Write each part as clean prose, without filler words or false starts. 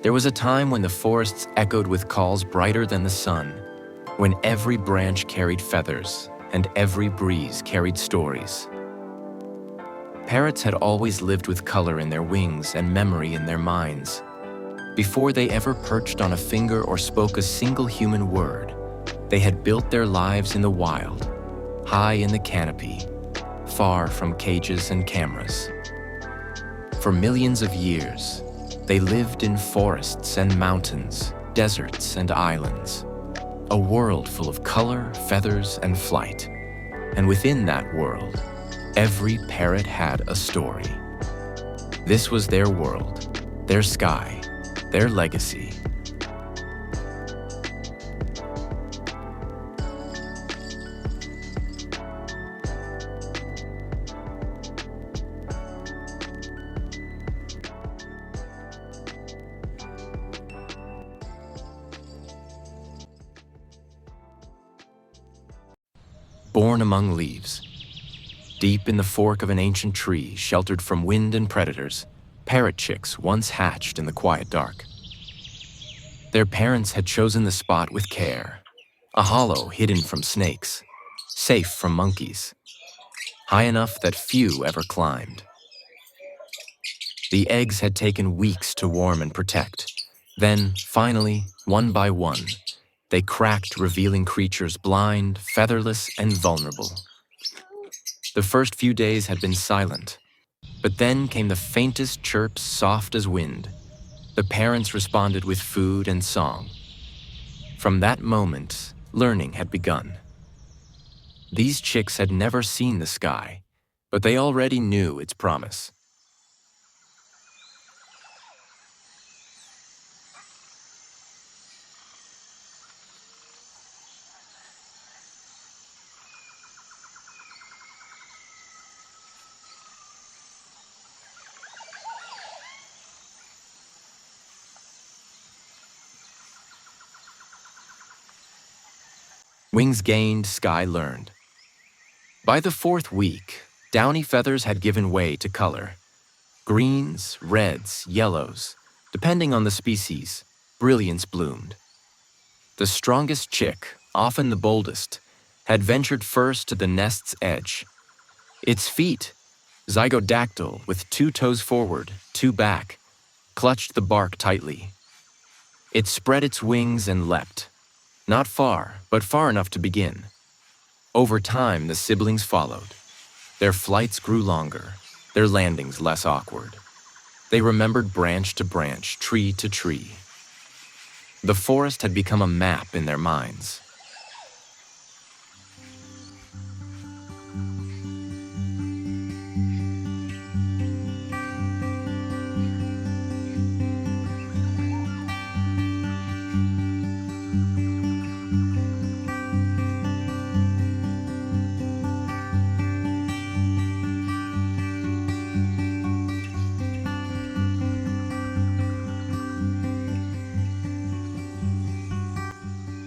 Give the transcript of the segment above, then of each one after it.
There was a time when the forests echoed with calls brighter than the sun, when every branch carried feathers and every breeze carried stories. Parrots had always lived with color in their wings and memory in their minds. Before they ever perched on a finger or spoke a single human word, they had built their lives in the wild, high in the canopy, far from cages and cameras. For millions of years, they lived in forests and mountains, deserts and islands, a world full of color, feathers, and flight. And within that world, every parrot had a story. This was their world, their sky, their legacy. Born among leaves, deep in the fork of an ancient tree, sheltered from wind and predators, parrot chicks once hatched in the quiet dark. Their parents had chosen the spot with care, a hollow hidden from snakes, safe from monkeys, high enough that few ever climbed. The eggs had taken weeks to warm and protect. Then, finally, one by one, they cracked, revealing creatures blind, featherless, and vulnerable. The first few days had been silent, but then came the faintest chirps, soft as wind. The parents responded with food and song. From that moment, learning had begun. These chicks had never seen the sky, but they already knew its promise. Wings gained, sky learned. By the fourth week, downy feathers had given way to color. Greens, reds, yellows, depending on the species, brilliance bloomed. The strongest chick, often the boldest, had ventured first to the nest's edge. Its feet, zygodactyl with 2 toes forward, 2 back, clutched the bark tightly. It spread its wings and leapt. Not far, but far enough to begin. Over time, the siblings followed. Their flights grew longer, their landings less awkward. They remembered branch to branch, tree to tree. The forest had become a map in their minds.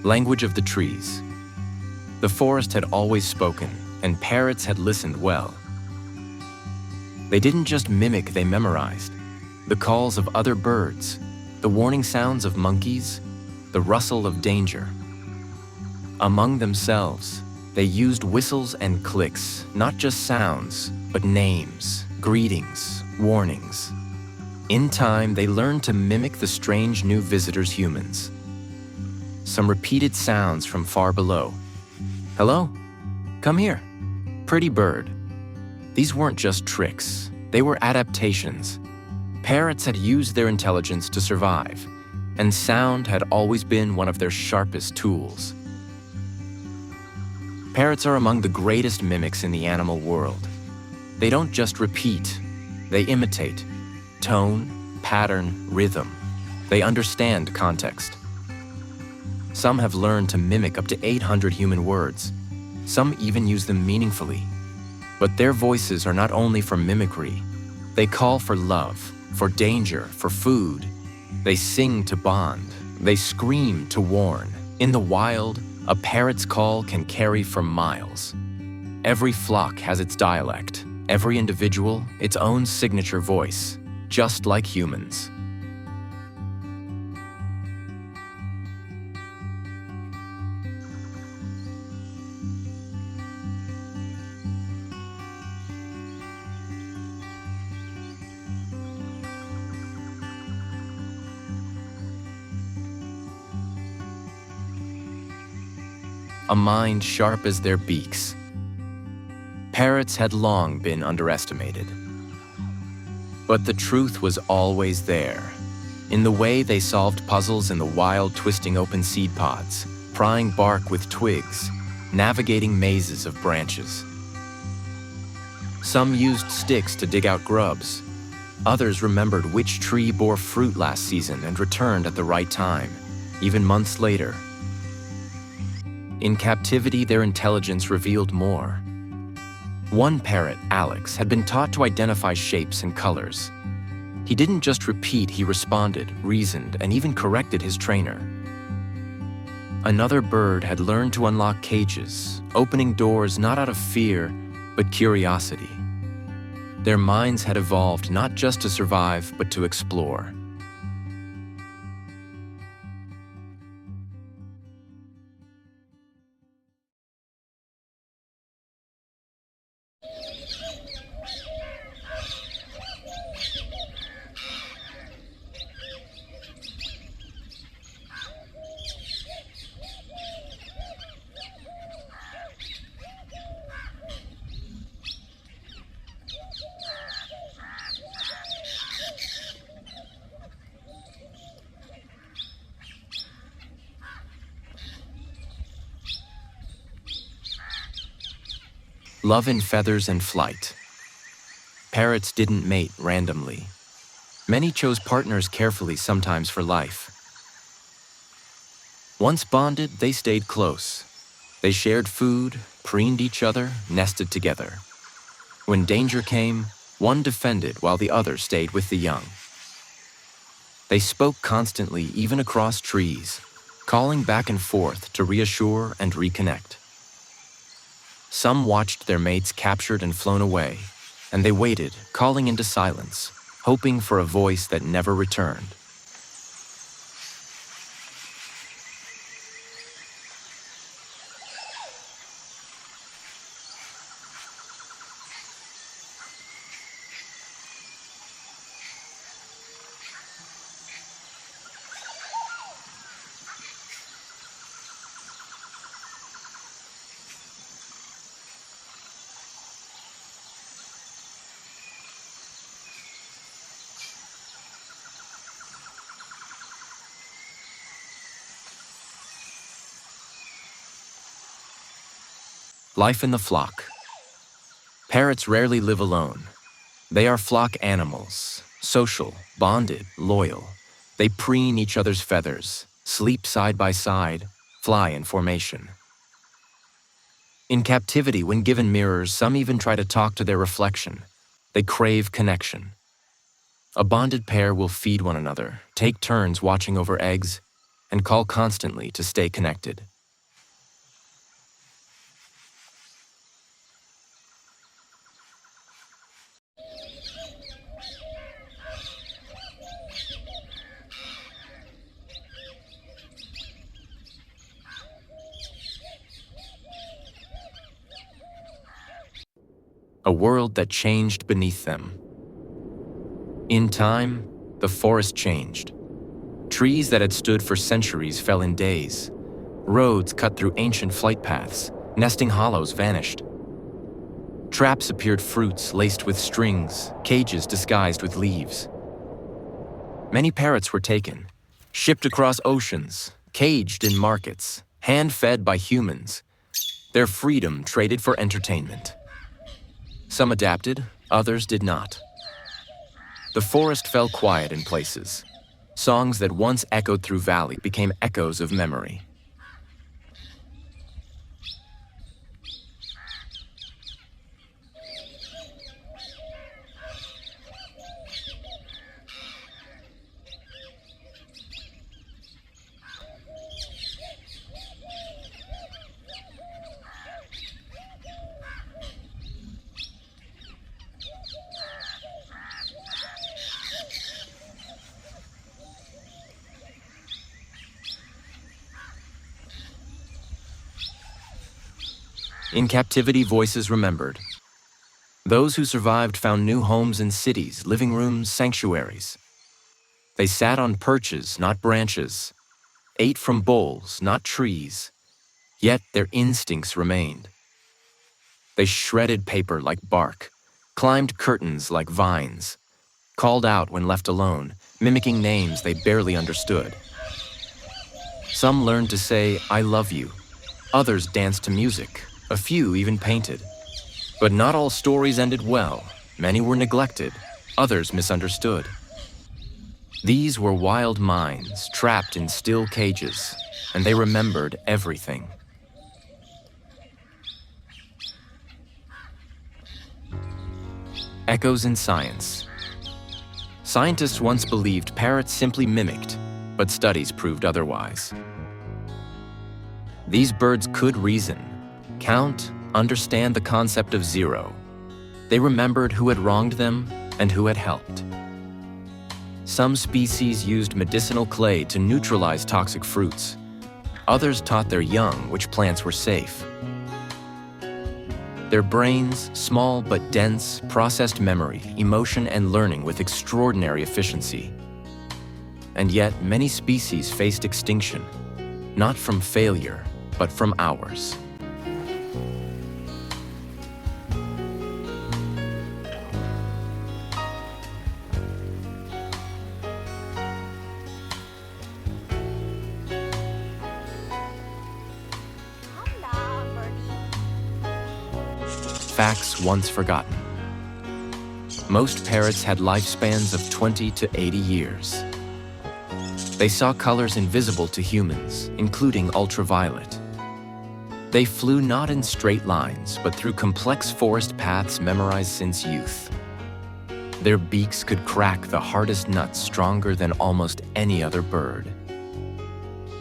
Language of the trees. The forest had always spoken, and parrots had listened well. They didn't just mimic, they memorized. The calls of other birds, the warning sounds of monkeys, the rustle of danger. Among themselves, they used whistles and clicks, not just sounds, but names, greetings, warnings. In time, they learned to mimic the strange new visitors' humans. Some repeated sounds from far below. Hello? Come here. Pretty bird. These weren't just tricks. They were adaptations. Parrots had used their intelligence to survive, and sound had always been one of their sharpest tools. Parrots are among the greatest mimics in the animal world. They don't just repeat, they imitate. Tone, pattern, rhythm. They understand context. Some have learned to mimic up to 800 human words. Some even use them meaningfully. But their voices are not only for mimicry. They call for love, for danger, for food. They sing to bond. They scream to warn. In the wild, a parrot's call can carry for miles. Every flock has its dialect. Every individual, its own signature voice, just like humans. a mind sharp as their beaks. Parrots had long been underestimated. But the truth was always there, in the way they solved puzzles in the wild, twisting open seed pods, prying bark with twigs, navigating mazes of branches. Some used sticks to dig out grubs. Others remembered which tree bore fruit last season and returned at the right time, even months later. In captivity, their intelligence revealed more. One parrot, Alex, had been taught to identify shapes and colors. He didn't just repeat, he responded, reasoned, and even corrected his trainer. Another bird had learned to unlock cages, opening doors not out of fear, but curiosity. Their minds had evolved not just to survive, but to explore. Love in feathers and flight. Parrots didn't mate randomly. Many chose partners carefully, sometimes for life. Once bonded, they stayed close. They shared food, preened each other, nested together. When danger came, one defended while the other stayed with the young. They spoke constantly, even across trees, calling back and forth to reassure and reconnect. Some watched their mates captured and flown away, and they waited, calling into silence, hoping for a voice that never returned. Life in the flock. Parrots rarely live alone. They are flock animals, social, bonded, loyal. They preen each other's feathers, sleep side by side, fly in formation. In captivity, when given mirrors, some even try to talk to their reflection. They crave connection. A bonded pair will feed one another, take turns watching over eggs, and call constantly to stay connected. A world that changed beneath them. In time, the forest changed. Trees that had stood for centuries fell in days. Roads cut through ancient flight paths, nesting hollows vanished. Traps appeared, fruits laced with strings, cages disguised with leaves. Many parrots were taken, shipped across oceans, caged in markets, hand-fed by humans. Their freedom traded for entertainment. Some adapted, others did not. The forest fell quiet in places. Songs that once echoed through valleys became echoes of memory. In captivity, voices remembered. Those who survived found new homes in cities, living rooms, sanctuaries. They sat on perches, not branches, ate from bowls, not trees, Yet their instincts remained. They shredded paper like bark, climbed curtains like vines, called out when left alone, mimicking names they barely understood. Some learned to say, "I love you." Others danced to music. A few even painted. But not all stories ended well. Many were neglected. Others misunderstood. These were wild minds trapped in still cages, and they remembered everything. Echoes in science. Scientists once believed parrots simply mimicked, but studies proved otherwise. These birds could reason, count, understand the concept of zero. They remembered who had wronged them and who had helped. Some species used medicinal clay to neutralize toxic fruits. Others taught their young which plants were safe. Their brains, small but dense, processed memory, emotion, and learning with extraordinary efficiency. And yet, many species faced extinction, not from failure, but from ours. Facts once forgotten. Most parrots had lifespans of 20 to 80 years. They saw colors invisible to humans, including ultraviolet. They flew not in straight lines, but through complex forest paths memorized since youth. Their beaks could crack the hardest nuts stronger than almost any other bird.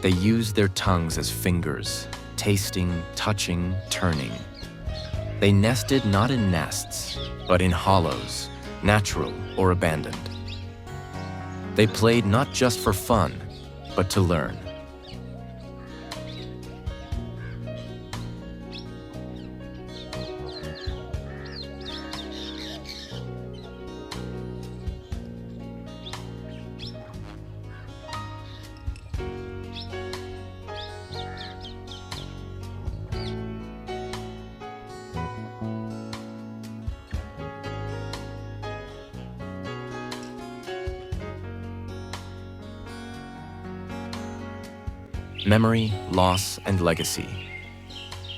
They used their tongues as fingers, tasting, touching, turning. They nested not in nests, but in hollows, natural or abandoned. They played not just for fun, but to learn. Memory, loss, and legacy.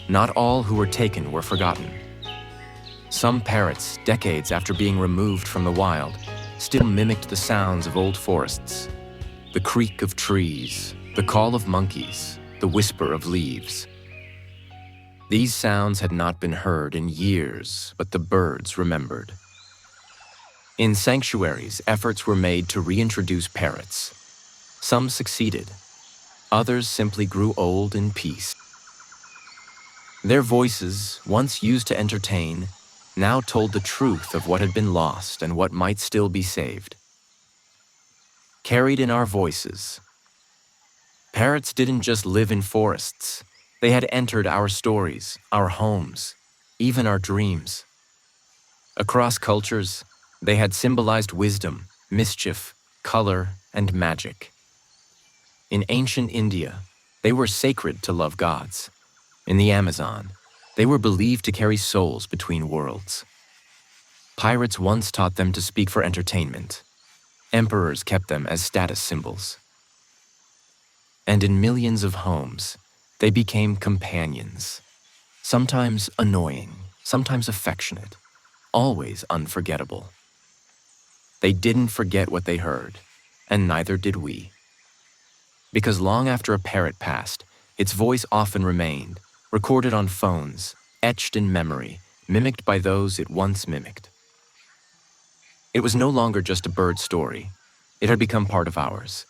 Not all who were taken were forgotten. Some parrots, decades after being removed from the wild, still mimicked the sounds of old forests, the creak of trees, the call of monkeys, the whisper of leaves. These sounds had not been heard in years, but the birds remembered. In sanctuaries, efforts were made to reintroduce parrots. Some succeeded. Others simply grew old in peace. Their voices, once used to entertain, now told the truth of what had been lost and what might still be saved. Carried in our voices. Parrots didn't just live in forests. They had entered our stories, our homes, even our dreams. Across cultures, they had symbolized wisdom, mischief, color, and magic. In ancient India, they were sacred to love gods. In the Amazon, they were believed to carry souls between worlds. Pirates once taught them to speak for entertainment. Emperors kept them as status symbols. And in millions of homes, they became companions. Sometimes annoying, sometimes affectionate, always unforgettable. They didn't forget what they heard, and neither did we. Because long after a parrot passed, its voice often remained, recorded on phones, etched in memory, mimicked by those it once mimicked. It was no longer just a bird story. It had become part of ours.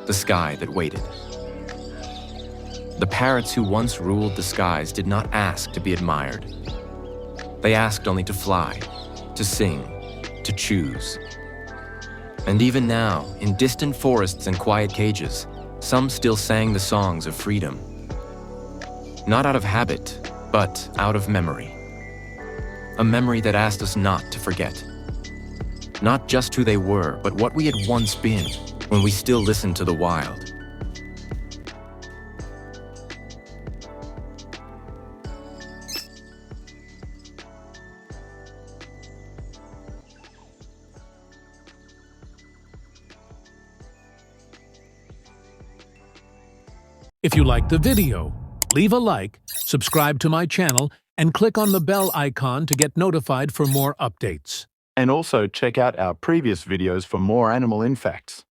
The sky that waited. The parrots who once ruled the skies did not ask to be admired. They asked only to fly, to sing, to choose. And even now, in distant forests and quiet cages, some still sang the songs of freedom. Not out of habit, but out of memory. A memory that asked us not to forget. Not just who they were, but what we had once been when we still listened to the wild. If you liked the video, leave a like, subscribe to my channel, and click on the bell icon to get notified for more updates. And also check out our previous videos for more animal infacts.